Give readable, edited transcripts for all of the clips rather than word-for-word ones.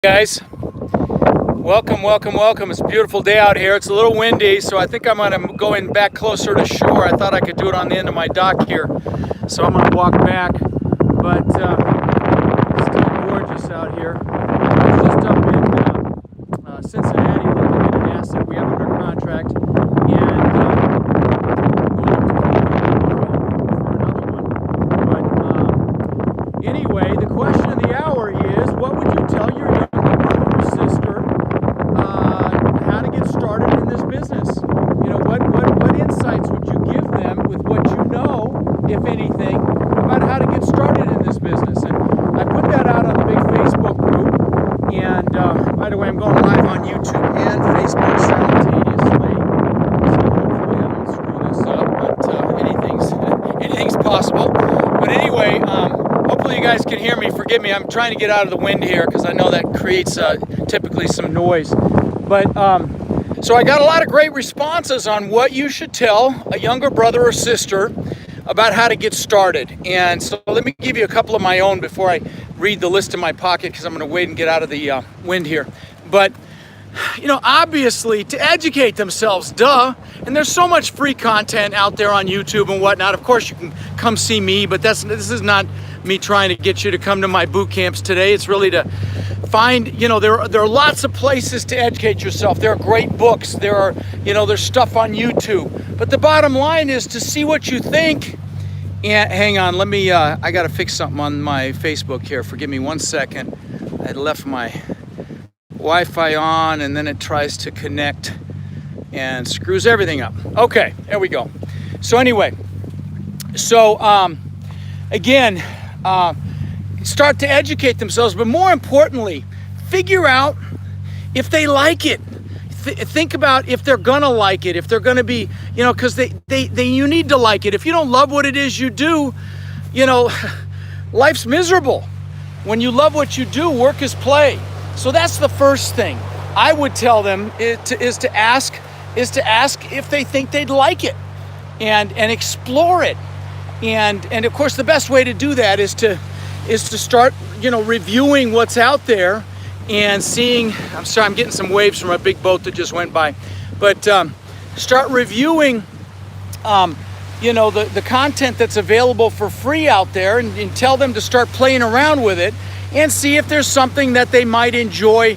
Guys, welcome. It's a beautiful day out here. It's a little windy, so I think I'm gonna go in back closer to shore. I thought I could do it on the end of my dock here, so I'm gonna walk back. But it's still gorgeous out here. I was just up in Cincinnati looking at an asset we have under contract, and anyway, the question of the hour is, what would you tell your younger brother or sister how to get started in this business? You know, what insights would you give them with what you know, if anything, about how to get started in this business? And I put that out on the big Facebook group. And by the way, I'm going live on YouTube and Facebook simultaneously. So hopefully I don't screw this up, but anything's possible. But anyway, hopefully you guys can hear me. Forgive me, I'm trying to get out of the wind here because I know that creates typically some noise. But so I got a lot of great responses on what you should tell a younger brother or sister about how to get started. And so let me give you a couple of my own before I read the list in my pocket, because I'm going to wait and get out of the wind here. But you know, obviously, to educate themselves, duh. And there's so much free content out there on YouTube and whatnot. Of course, you can come see me, but this is not me trying to get you to come to my boot camps today. It's really to find, you know, there are lots of places to educate yourself. There are great books. There's stuff on YouTube. But the bottom line is to see what you think. And hang on, let me, I got to fix something on my Facebook here. Forgive me 1 second. I left my Wi-Fi on, and then it tries to connect and screws everything up. Okay, there we go. So anyway, again, start to educate themselves, but more importantly, figure out if they like it. Think about if they're gonna like it, if they're gonna be, you know, because you need to like it. If you don't love what it is you do, you know, life's miserable. When you love what you do, work is play. So that's the first thing I would tell them is to ask if they think they'd like it, and explore it. And of course, the best way to do that is to start, you know, reviewing what's out there and seeing. I'm sorry, I'm getting some waves from a big boat that just went by. But start reviewing, you know, the content that's available for free out there, and tell them to start playing around with it and see if there's something that they might enjoy.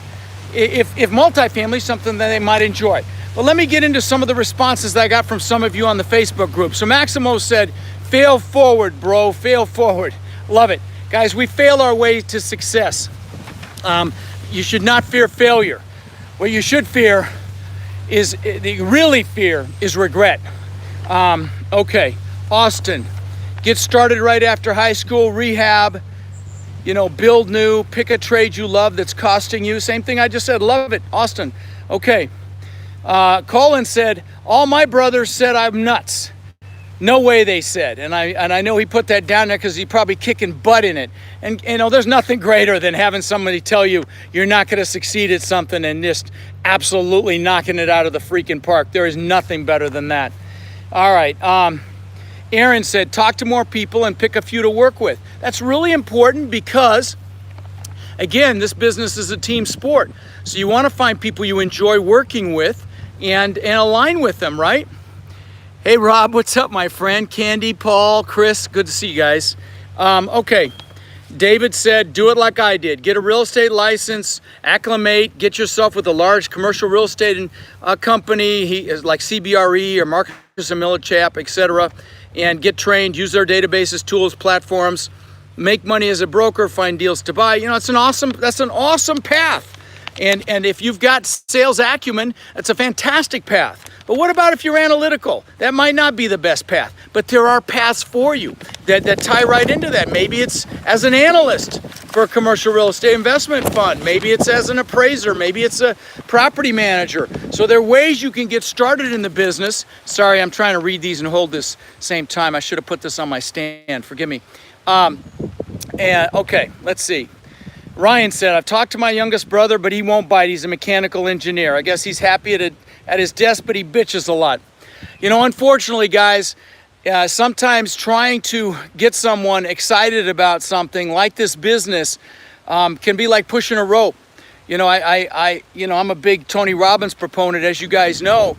If multifamily is something that they might enjoy. But let me get into some of the responses that I got from some of you on the Facebook group. So Maximo said, fail forward, bro, fail forward. Love it. Guys, we fail our way to success. You should not fear failure. What you should fear is regret. Okay, Austin, get started right after high school, rehab, you know, build new, pick a trade you love that's costing you. Same thing I just said, love it, Austin. Okay, Colin said, all my brothers said I'm nuts. No way, they said. And I know he put that down there because he's probably kicking butt in it. And you know, there's nothing greater than having somebody tell you you're not going to succeed at something and just absolutely knocking it out of the freaking park. There is nothing better than that. All right. Aaron said, talk to more people and pick a few to work with. That's really important because, again, this business is a team sport. So you want to find people you enjoy working with and align with them, right? Hey, Rob, what's up, my friend? Candy, Paul, Chris, good to see you guys. Okay, David said, do it like I did. Get a real estate license, acclimate, get yourself with a large commercial real estate company, he is like CBRE or Marcus & Millichap, etc., and get trained, use their databases, tools, platforms, make money as a broker, find deals to buy. You know, that's an awesome path. And if you've got sales acumen, that's a fantastic path. But what about if you're analytical? That might not be the best path, but there are paths for you that tie right into that. Maybe it's as an analyst for a commercial real estate investment fund. Maybe it's as an appraiser. Maybe it's a property manager. So there are ways you can get started in the business. Sorry, I'm trying to read these and hold this same time. I should have put this on my stand. Forgive me. Okay, let's see. Ryan said, I've talked to my youngest brother, but he won't bite. He's a mechanical engineer. I guess he's happy at his desk, but he bitches a lot. You know, unfortunately, guys, sometimes trying to get someone excited about something like this business can be like pushing a rope. I'm a big Tony Robbins proponent, as you guys know,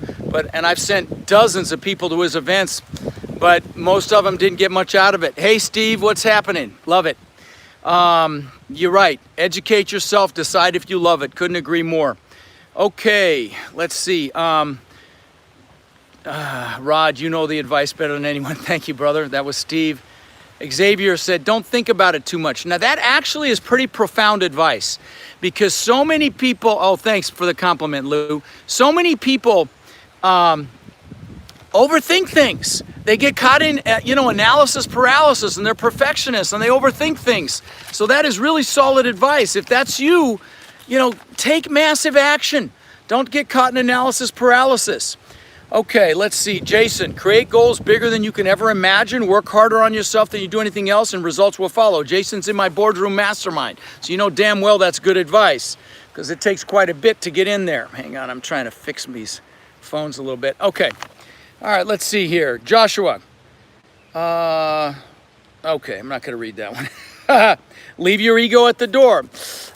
and I've sent dozens of people to his events, but most of them didn't get much out of it. Hey, Steve, what's happening? Love it. You're right. Educate yourself. Decide if you love it. Couldn't agree more. Okay, let's see. Rod, you know the advice better than anyone. Thank you, brother. That was Steve. Xavier said, don't think about it too much. Now, that actually is pretty profound advice, because so many people, oh, thanks for the compliment, Lou. So many people overthink things. They get caught in, analysis paralysis, and they're perfectionists, and they overthink things. So that is really solid advice. If that's you, take massive action. Don't get caught in analysis paralysis. Okay, let's see. Jason, create goals bigger than you can ever imagine. Work harder on yourself than you do anything else, and results will follow. Jason's in my boardroom mastermind. So you know damn well that's good advice, because it takes quite a bit to get in there. Hang on, I'm trying to fix these phones a little bit. Okay. All right, let's see here. Joshua. Okay, I'm not going to read that one. Leave your ego at the door.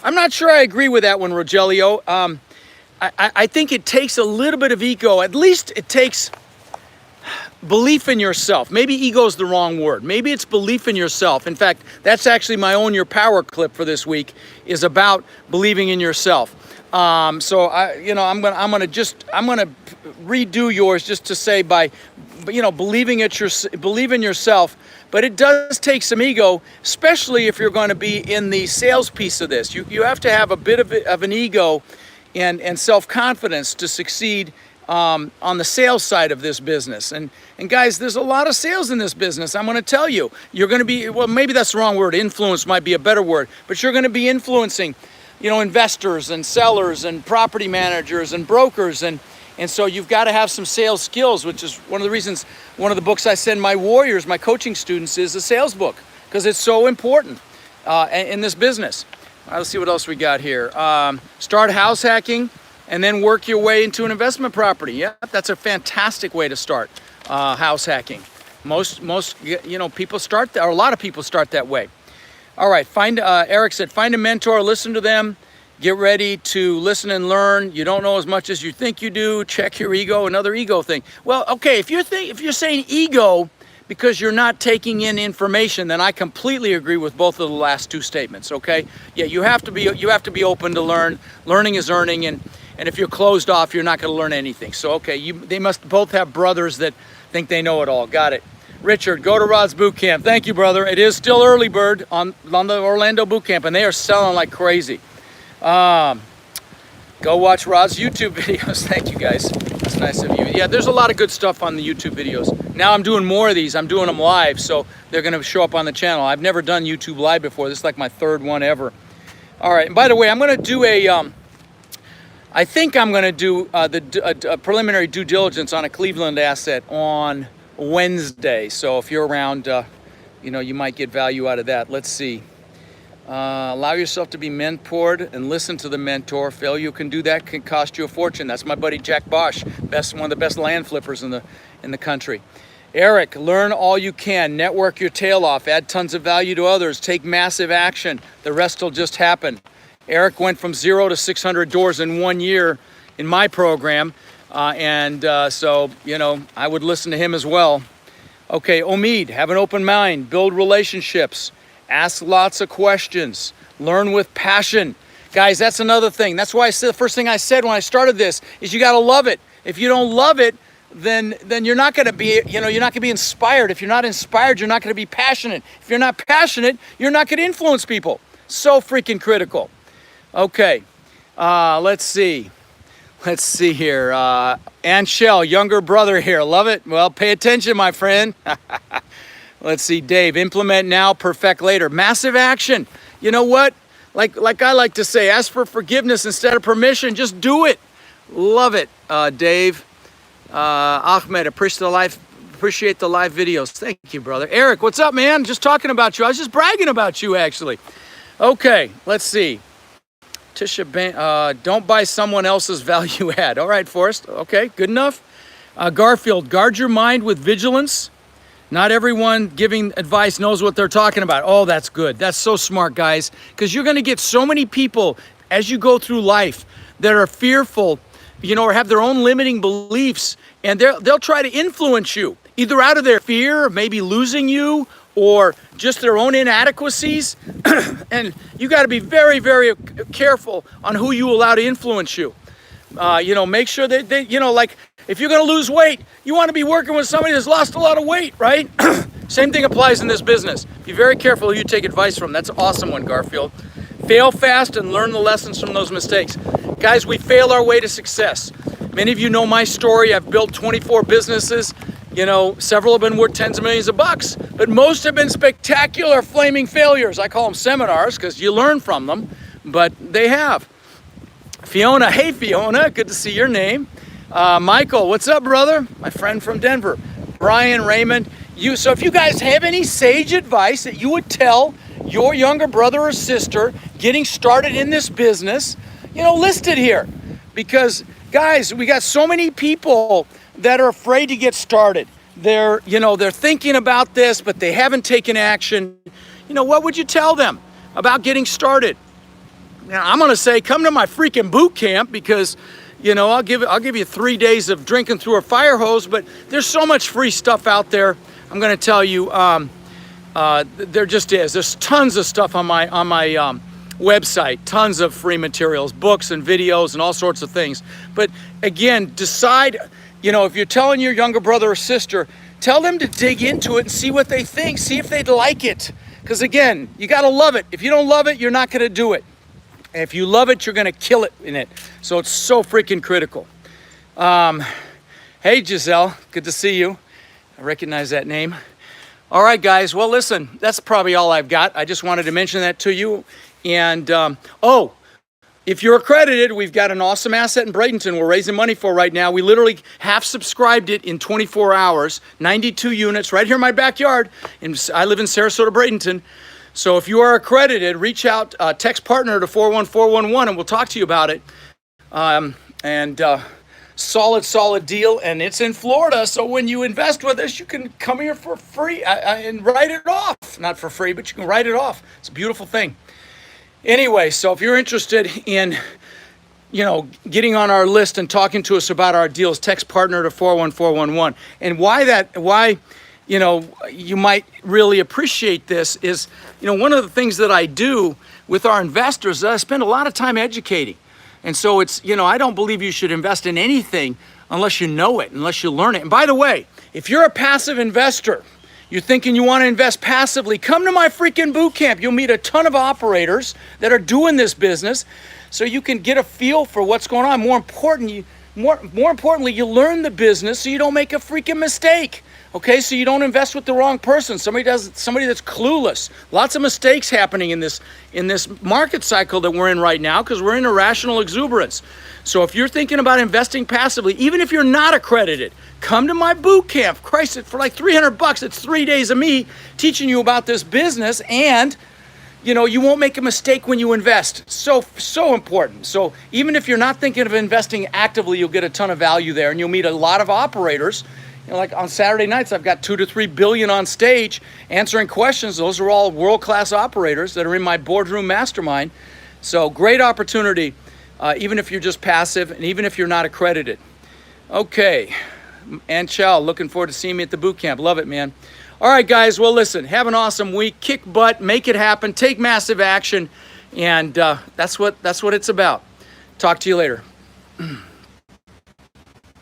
I'm not sure I agree with that one, Rogelio. I think it takes a little bit of ego. At least it takes belief in yourself. Maybe ego is the wrong word.Maybe it's belief in yourself. In fact, that's actually my Own Your Power clip for this week, is about believing in yourself. I'm gonna redo yours just to say believe in yourself. But it does take some ego, especially if you're going to be in the sales piece of this. You have to have a bit of an ego and self-confidence to succeed on the sales side of this business. And guys, there's a lot of sales in this business. I'm going to tell you, you're going to be, well, maybe that's the wrong word. Influence might be a better word, but you're going to be influencing, investors and sellers and property managers and brokers. And so you've got to have some sales skills, which is one of the reasons, one of the books I send my warriors, my coaching students, is a sales book, because it's so important in this business. All right, let's see what else we got here. Start house hacking and then work your way into an investment property. Yeah, that's a fantastic way to start house hacking. Most people start that, or a lot of people start that way. All right, Eric said, find a mentor, listen to them, get ready to listen and learn. You don't know as much as you think you do. Check your ego, another ego thing. Well, okay, if you're saying ego because you're not taking in information, then I completely agree with both of the last two statements, okay? Yeah, you have to be open to learn. Learning is earning, and if you're closed off, you're not going to learn anything. So, okay, they must both have brothers that think they know it all. Got it. Richard, go to Rod's Boot Camp. Thank you, brother. It is still early bird on the Orlando Boot Camp, and they are selling like crazy. Go watch Rod's YouTube videos. Thank you, guys. That's nice of you. Yeah, there's a lot of good stuff on the YouTube videos. Now I'm doing more of these. I'm doing them live, so they're going to show up on the channel. I've never done YouTube Live before. This is like my third one ever. All right, and by the way, I'm going to do I think I'm going to do a preliminary due diligence on a Cleveland asset on Wednesday. So if you're around, you might get value out of that. Let's see. Allow yourself to be mentored and listen to the mentor. Failure can do that, can cost you a fortune. That's my buddy Jack Bosch, one of the best land flippers in the country. Eric, learn all you can. Network your tail off. Add tons of value to others. Take massive action. The rest will just happen. Eric went from 0 to 600 doors in 1 year in my program. So, I would listen to him as well. Okay, Omid, have an open mind. Build relationships. Ask lots of questions. Learn with passion. Guys, that's another thing. That's why the first thing I said when I started this is you got to love it. If you don't love it, then you're not going to be, you're not going to be inspired. If you're not inspired, you're not going to be passionate. If you're not passionate, you're not going to influence people. So freaking critical. Okay, let's see. Let's see here. Anshel, younger brother here. Love it. Well, pay attention, my friend. Let's see, Dave, implement now, perfect later. Massive action. You know what? Like I like to say, ask for forgiveness instead of permission. Just do it. Love it, Dave. Ahmed, appreciate the live videos. Thank you, brother. Eric, what's up, man? Just talking about you. I was just bragging about you, actually. Okay, let's see. Tisha, don't buy someone else's value add. All right, Forrest. Okay, good enough. Garfield, guard your mind with vigilance. Not everyone giving advice knows what they're talking about. Oh, that's good. That's so smart, guys, because you're going to get so many people as you go through life that are fearful, or have their own limiting beliefs, and they'll try to influence you, either out of their fear of maybe losing you or just their own inadequacies. And you got to be very, very careful on who you allow to influence you. Make sure that like if you're going to lose weight, you want to be working with somebody that's lost a lot of weight, right? Same thing applies in this business. Be very careful who you take advice from. That's an awesome one, Garfield. Fail fast and learn the lessons from those mistakes. Guys, we fail our way to success. Many of you know my story. I've built 24 businesses. Several have been worth tens of millions of bucks, but most have been spectacular flaming failures. I call them seminars because you learn from them, but they have. Fiona, hey Fiona, good to see your name. Michael, what's up, brother? My friend from Denver. Brian, Raymond, so if you guys have any sage advice that you would tell your younger brother or sister getting started in this business, list it here. Because guys, we got so many people that are afraid to get started. They're thinking about this, but they haven't taken action. What would you tell them about getting started? Now, I'm going to say, come to my freaking boot camp, because, I'll give you 3 days of drinking through a fire hose, but there's so much free stuff out there. I'm going to tell you, there just is. There's tons of stuff on my website, tons of free materials, books and videos and all sorts of things. But again, decide, if you're telling your younger brother or sister, tell them to dig into it and see what they think, see if they'd like it. Because again, you got to love it. If you don't love it, you're not going to do it. And if you love it, you're going to kill it in it. So it's so freaking critical. Hey, Giselle, good to see you. I recognize that name. All right, guys. Well, listen, that's probably all I've got. I just wanted to mention that to you. And, if you're accredited, we've got an awesome asset in Bradenton we're raising money for right now. We literally half subscribed it in 24 hours, 92 units right here in my backyard. I live in Sarasota, Bradenton. So if you are accredited, reach out, text partner to 41411, and we'll talk to you about it. Solid deal, and it's in Florida. So when you invest with us, you can come here for free and write it off. Not for free, but you can write it off. It's a beautiful thing. Anyway, so if you're interested in, getting on our list and talking to us about our deals, text partner to 41411. And why you might really appreciate this is, one of the things that I do with our investors, I spend a lot of time educating. And so it's, I don't believe you should invest in anything unless you know it, unless you learn it. And by the way, if you're a passive investor, you're thinking you want to invest passively, come to my freaking boot camp. You'll meet a ton of operators that are doing this business so you can get a feel for what's going on. More importantly, you learn the business so you don't make a freaking mistake. Okay, so you don't invest with the wrong person. Somebody that's clueless. Lots of mistakes happening in this market cycle that we're in right now because we're in irrational exuberance. So if you're thinking about investing passively, even if you're not accredited, come to my boot camp. Christ, for like $300, it's 3 days of me teaching you about this business, and you won't make a mistake when you invest. So important. So even if you're not thinking of investing actively, you'll get a ton of value there, and you'll meet a lot of operators. Like on Saturday nights, I've got 2 to 3 billion on stage answering questions. Those are all world-class operators that are in my boardroom mastermind. So great opportunity, even if you're just passive and even if you're not accredited. Okay, and Chow, looking forward to seeing me at the boot camp. Love it, man. All right, guys, well, listen, have an awesome week. Kick butt, make it happen, take massive action, and that's what it's about. Talk to you later.